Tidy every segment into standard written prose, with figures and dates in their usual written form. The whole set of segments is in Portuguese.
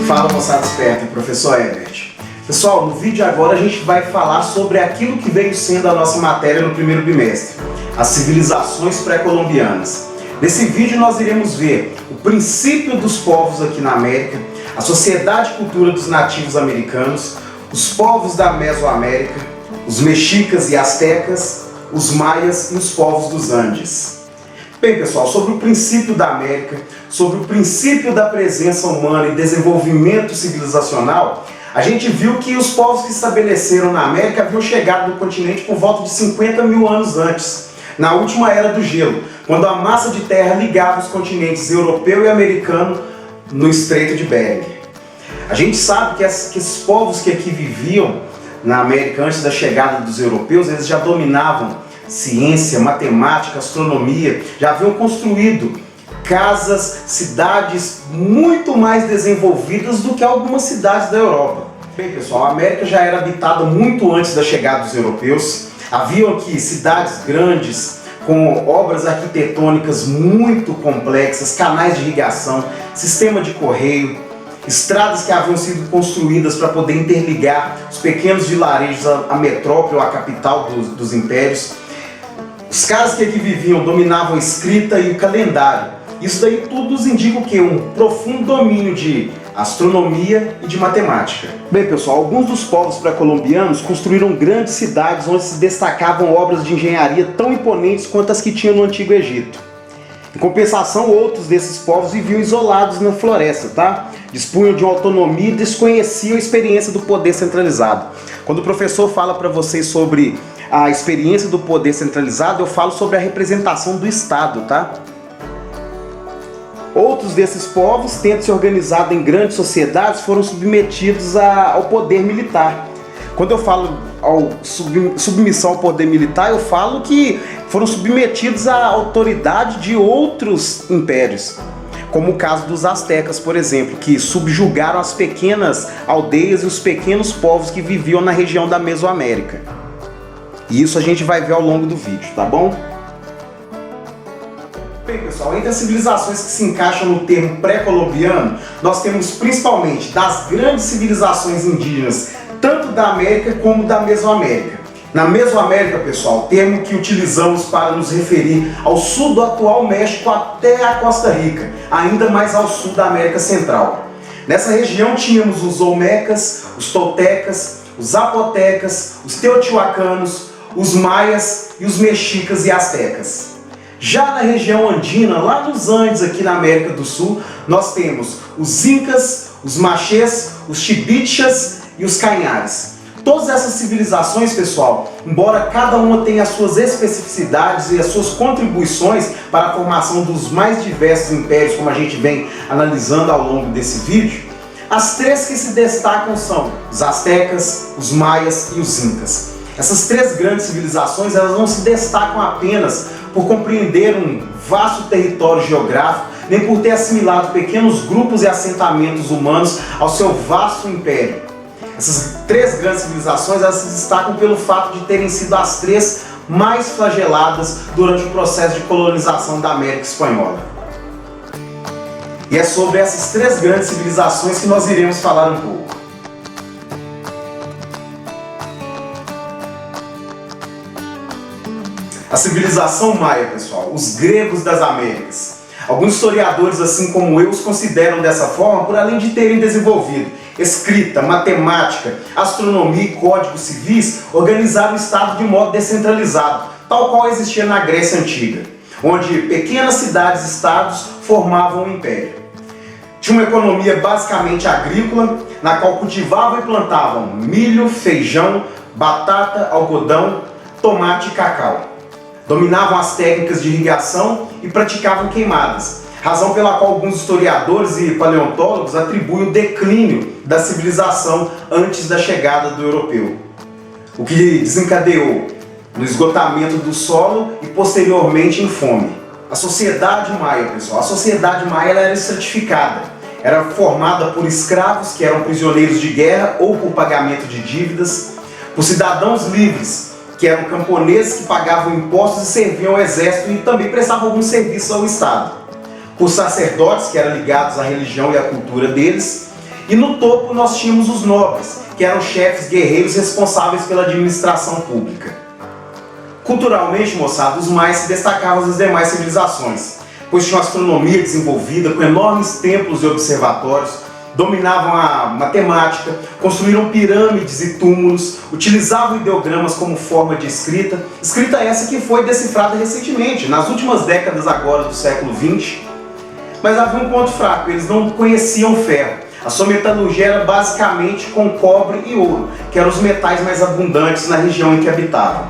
Fala, moçada esperta, professor Herbert. Pessoal, no vídeo agora a gente vai falar sobre aquilo que veio sendo a nossa matéria no primeiro bimestre, as civilizações pré-colombianas. Nesse vídeo nós iremos ver o princípio dos povos aqui na América, a sociedade e cultura dos nativos americanos, os povos da Mesoamérica, os mexicas e astecas, os maias e os povos dos Andes. Bem, pessoal, sobre o princípio da América, sobre o princípio da presença humana e desenvolvimento civilizacional, a gente viu que os povos que se estabeleceram na América haviam chegado no continente por volta de 50 mil anos antes, na última era do gelo, quando a massa de terra ligava os continentes europeu e americano no Estreito de Bering. A gente sabe que esses povos que aqui viviam na América antes da chegada dos europeus, eles já dominavam ciência, matemática, astronomia, já haviam construído casas, cidades muito mais desenvolvidas do que algumas cidades da Europa. Bem, pessoal, a América já era habitada muito antes da chegada dos europeus. Haviam aqui cidades grandes, com obras arquitetônicas muito complexas, canais de irrigação, sistema de correio, estradas que haviam sido construídas para poder interligar os pequenos vilarejos à metrópole, à capital dos impérios. Os caras que aqui viviam dominavam a escrita e o calendário. Isso daí tudo nos indica o quê? Um profundo domínio de astronomia e de matemática. Bem, pessoal, alguns dos povos pré-colombianos construíram grandes cidades onde se destacavam obras de engenharia tão imponentes quanto as que tinham no Antigo Egito. Em compensação, outros desses povos viviam isolados na floresta, tá? Dispunham de uma autonomia e desconheciam a experiência do poder centralizado. Quando o professor fala para vocês sobre a experiência do poder centralizado, eu falo sobre a representação do Estado, tá? Outros desses povos, tendo se organizado em grandes sociedades, foram submetidos ao poder militar. Quando eu falo submissão ao poder militar, eu falo que foram submetidos à autoridade de outros impérios, como o caso dos astecas, por exemplo, que subjugaram as pequenas aldeias e os pequenos povos que viviam na região da Mesoamérica. E isso a gente vai ver ao longo do vídeo, tá bom? Bem, pessoal, entre as civilizações que se encaixam no termo pré-colombiano, nós temos principalmente das grandes civilizações indígenas, tanto da América como da Mesoamérica. Na Mesoamérica, pessoal, termo que utilizamos para nos referir ao sul do atual México até a Costa Rica, ainda mais ao sul da América Central. Nessa região tínhamos os olmecas, os toltecas, os zapotecas, os teotihuacanos, os maias e os mexicas e astecas. Já na região andina, lá nos Andes, aqui na América do Sul, nós temos os incas, os machês, os chibichas e os canhares. Todas essas civilizações, pessoal, embora cada uma tenha as suas especificidades e as suas contribuições para a formação dos mais diversos impérios, como a gente vem analisando ao longo desse vídeo, as três que se destacam são os astecas, os maias e os incas. Essas três grandes civilizações, elas não se destacam apenas por compreender um vasto território geográfico, nem por ter assimilado pequenos grupos e assentamentos humanos ao seu vasto império. Essas três grandes civilizações, elas se destacam pelo fato de terem sido as três mais flageladas durante o processo de colonização da América Espanhola. E é sobre essas três grandes civilizações que nós iremos falar um pouco. A civilização maia, pessoal, os gregos das Américas. Alguns historiadores, assim como eu, os consideram dessa forma por além de terem desenvolvido escrita, matemática, astronomia e códigos civis, organizaram o Estado de modo descentralizado, tal qual existia na Grécia Antiga, onde pequenas cidades-estados formavam um império. Tinha uma economia basicamente agrícola, na qual cultivavam e plantavam milho, feijão, batata, algodão, tomate e cacau. Dominavam as técnicas de irrigação e praticavam queimadas, razão pela qual alguns historiadores e paleontólogos atribuem o declínio da civilização antes da chegada do europeu, o que desencadeou no esgotamento do solo e posteriormente em fome. A sociedade maia, pessoal, a sociedade maia ela era estratificada, era formada por escravos que eram prisioneiros de guerra ou por pagamento de dívidas, por cidadãos livres, que eram camponeses que pagavam impostos e serviam ao exército e também prestavam algum serviço ao Estado, por sacerdotes que eram ligados à religião e à cultura deles, E no topo nós tínhamos os nobres, que eram chefes guerreiros responsáveis pela administração pública. Culturalmente, moçada, os maias se destacavam das demais civilizações, pois tinham astronomia desenvolvida com enormes templos e observatórios, dominavam a matemática, construíram pirâmides e túmulos, utilizavam ideogramas como forma de escrita, escrita essa que foi decifrada recentemente, nas últimas décadas agora do século XX. Mas havia um ponto fraco, eles não conheciam ferro. A sua metalurgia era basicamente com cobre e ouro, que eram os metais mais abundantes na região em que habitavam.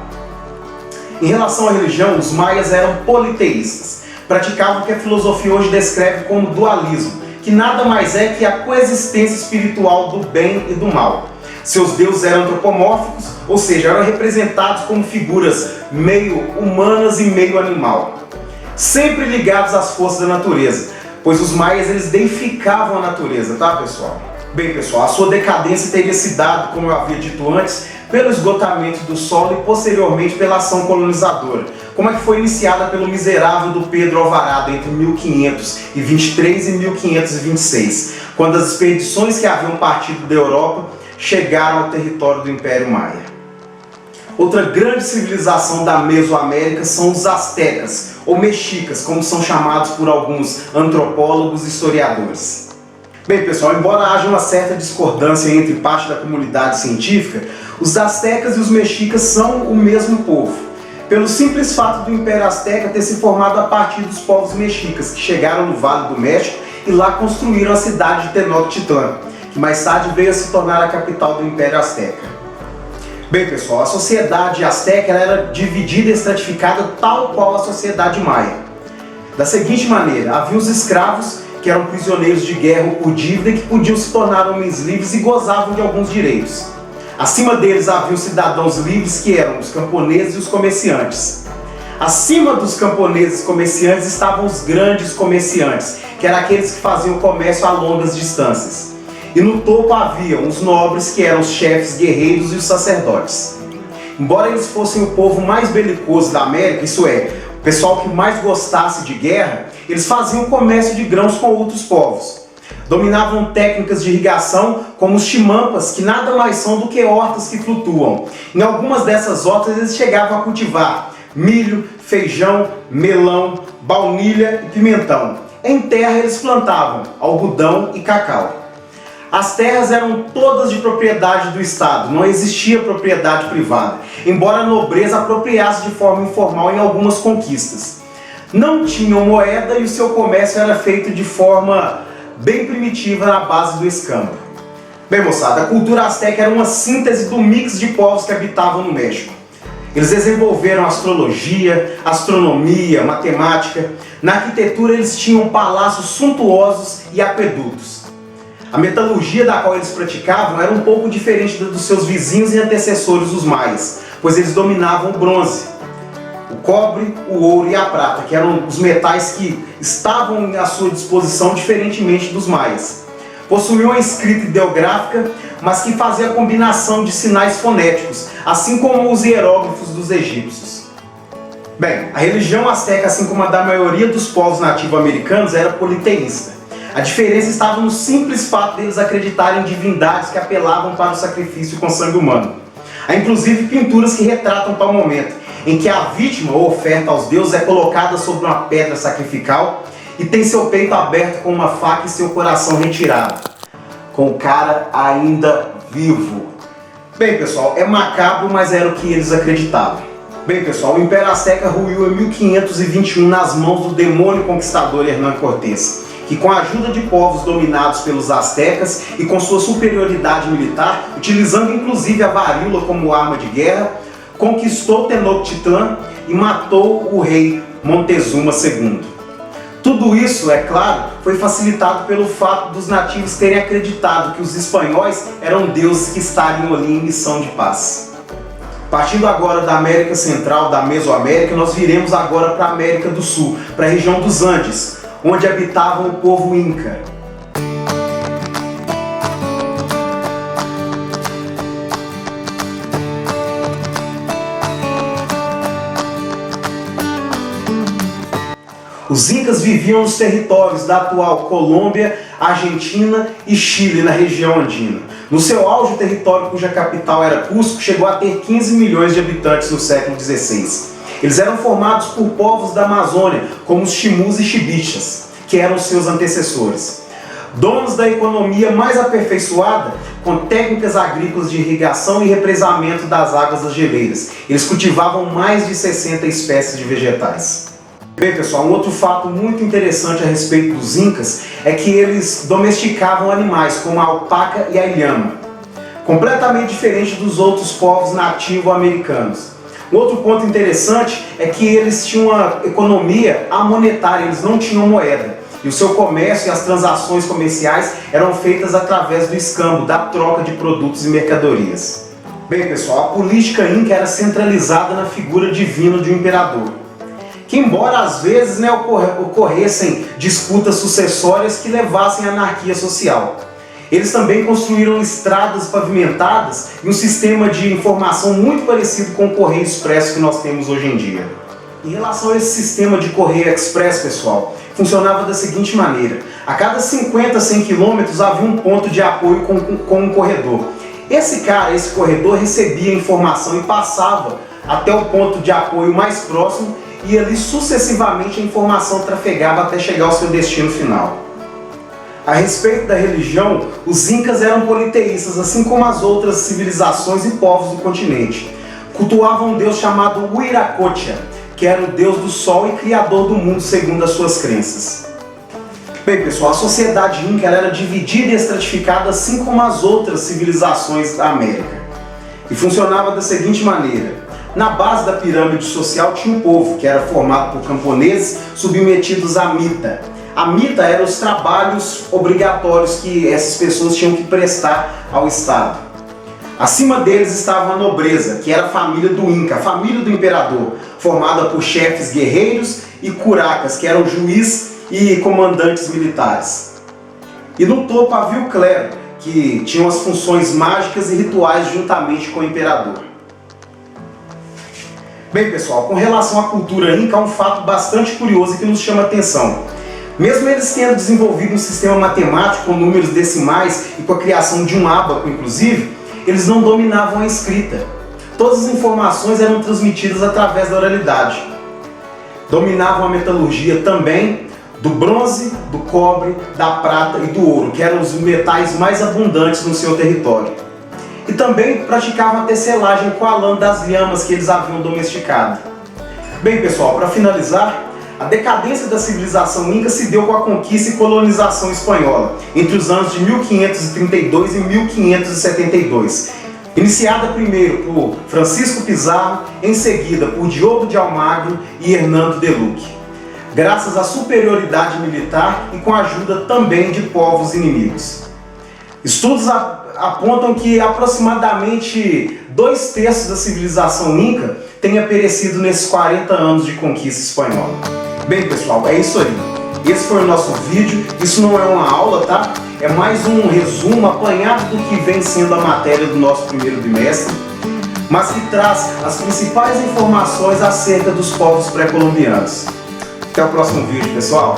Em relação à religião, os maias eram politeístas, praticavam o que a filosofia hoje descreve como dualismo, que nada mais é que a coexistência espiritual do bem e do mal. Seus deuses eram antropomórficos, ou seja, eram representados como figuras meio humanas e meio animal, sempre ligados às forças da natureza, pois os maias eles deificavam a natureza, tá pessoal? Bem pessoal, a sua decadência teria se dado, como eu havia dito antes, pelo esgotamento do solo e posteriormente pela ação colonizadora, como é que foi iniciada pelo miserável do Pedro Alvarado entre 1523 e 1526, quando as expedições que haviam partido da Europa chegaram ao território do Império Maia. Outra grande civilização da Mesoamérica são os astecas, ou mexicas, como são chamados por alguns antropólogos e historiadores. Bem pessoal, embora haja uma certa discordância entre parte da comunidade científica, os astecas e os mexicas são o mesmo povo, pelo simples fato do Império Azteca ter se formado a partir dos povos mexicas, que chegaram no Vale do México e lá construíram a cidade de Tenochtitlan, que mais tarde veio a se tornar a capital do Império Azteca. Bem pessoal, a sociedade azteca ela era dividida e estratificada tal qual a sociedade maia. Da seguinte maneira, havia os escravos, que eram prisioneiros de guerra ou por dívida, que podiam se tornar homens livres e gozavam de alguns direitos. Acima deles havia os cidadãos livres, que eram os camponeses e os comerciantes. Acima dos camponeses e comerciantes estavam os grandes comerciantes, que eram aqueles que faziam comércio a longas distâncias. E no topo haviam os nobres, que eram os chefes guerreiros e os sacerdotes. Embora eles fossem o povo mais belicoso da América, isso é, o pessoal que mais gostasse de guerra, eles faziam comércio de grãos com outros povos. Dominavam técnicas de irrigação como os chimampas, que nada mais são do que hortas que flutuam. Em algumas dessas hortas eles chegavam a cultivar milho, feijão, melão, baunilha e pimentão. Em terra eles plantavam algodão e cacau. As terras eram todas de propriedade do Estado, não existia propriedade privada, embora a nobreza apropriasse de forma informal em algumas conquistas. Não tinham moeda e o seu comércio era feito de forma bem primitiva na base do escambo. Bem moçada, a cultura asteca era uma síntese do mix de povos que habitavam no México. Eles desenvolveram astrologia, astronomia, matemática. Na arquitetura eles tinham palácios suntuosos e aquedutos. A metalurgia da qual eles praticavam era um pouco diferente dos seus vizinhos e antecessores os maias, pois eles dominavam o bronze, o cobre, o ouro e a prata, que eram os metais que estavam à sua disposição diferentemente dos maias. Possuíam uma escrita ideográfica, mas que fazia a combinação de sinais fonéticos, assim como os hieróglifos dos egípcios. Bem, a religião asteca, assim como a da maioria dos povos nativo-americanos, era politeísta. A diferença estava no simples fato deles acreditarem em divindades que apelavam para o sacrifício com sangue humano. Há inclusive pinturas que retratam tal momento, em que a vítima ou oferta aos deuses é colocada sobre uma pedra sacrificial e tem seu peito aberto com uma faca e seu coração retirado, com o cara ainda vivo. Bem pessoal, é macabro, mas era o que eles acreditavam. Bem pessoal, o Império Azteca ruiu em 1521 nas mãos do demônio conquistador Hernán Cortés, que com a ajuda de povos dominados pelos astecas e com sua superioridade militar, utilizando inclusive a varíola como arma de guerra, conquistou Tenochtitlan e matou o rei Montezuma II. Tudo isso, é claro, foi facilitado pelo fato dos nativos terem acreditado que os espanhóis eram deuses que estariam ali em missão de paz. Partindo agora da América Central, da Mesoamérica, nós viremos agora para a América do Sul, para a região dos Andes, onde habitava o povo Inca. Os Incas viviam nos territórios da atual Colômbia, Argentina e Chile, na região andina. No seu auge, o território cuja capital era Cusco chegou a ter 15 milhões de habitantes no século XVI. Eles eram formados por povos da Amazônia, como os Chimus e Chibixas, que eram seus antecessores. Donos da economia mais aperfeiçoada, com técnicas agrícolas de irrigação e represamento das águas das geleiras. Eles cultivavam mais de 60 espécies de vegetais. Bem, pessoal, um outro fato muito interessante a respeito dos Incas é que eles domesticavam animais, como a alpaca e a ilhama, completamente diferente dos outros povos nativo-americanos. Um outro ponto interessante é que eles tinham uma economia amonetária, eles não tinham moeda. E o seu comércio e as transações comerciais eram feitas através do escambo, da troca de produtos e mercadorias. Bem, pessoal, a política inca era centralizada na figura divina de um imperador, que embora às vezes ocorressem disputas sucessórias que levassem à anarquia social. Eles também construíram estradas pavimentadas e um sistema de informação muito parecido com o Correio Expresso que nós temos hoje em dia. Em relação a esse sistema de Correio Express, pessoal, funcionava da seguinte maneira: a cada 50 a 100 quilômetros havia um ponto de apoio com um corredor. Esse corredor recebia a informação e passava até o ponto de apoio mais próximo, e ali sucessivamente a informação trafegava até chegar ao seu destino final. A respeito da religião, os Incas eram politeístas, assim como as outras civilizações e povos do continente. Cultuavam um deus chamado Huiracocha, que era o deus do sol e criador do mundo segundo as suas crenças. Bem, pessoal, a sociedade Inca era dividida e estratificada assim como as outras civilizações da América. E funcionava da seguinte maneira: na base da pirâmide social tinha um povo, que era formado por camponeses submetidos à mita. A mita eram os trabalhos obrigatórios que essas pessoas tinham que prestar ao Estado. Acima deles estava a nobreza, que era a família do Inca, a família do imperador, formada por chefes guerreiros e curacas, que eram juiz e comandantes militares. E no topo havia o clero, que tinham as funções mágicas e rituais juntamente com o imperador. Bem, pessoal, com relação à cultura Inca, há um fato bastante curioso que nos chama a atenção. Mesmo eles tendo desenvolvido um sistema matemático com números decimais e com a criação de um ábaco, inclusive, eles não dominavam a escrita. Todas as informações eram transmitidas através da oralidade. Dominavam a metalurgia também, do bronze, do cobre, da prata e do ouro, que eram os metais mais abundantes no seu território. E também praticavam a tecelagem com a lã das lhamas que eles haviam domesticado. Bem, pessoal, para finalizar, a decadência da civilização Inca se deu com a conquista e colonização espanhola, entre os anos de 1532 e 1572. Iniciada primeiro por Francisco Pizarro, em seguida por Diogo de Almagro e Hernando de Luque, graças à superioridade militar e com a ajuda também de povos inimigos. Estudos apontam que aproximadamente 2/3 da civilização Inca tenha perecido nesses 40 anos de conquista espanhola. Bem, pessoal, é isso aí. Esse foi o nosso vídeo. Isso não é uma aula, tá? É mais um resumo apanhado do que vem sendo a matéria do nosso primeiro bimestre, mas que traz as principais informações acerca dos povos pré-colombianos. Até o próximo vídeo, pessoal!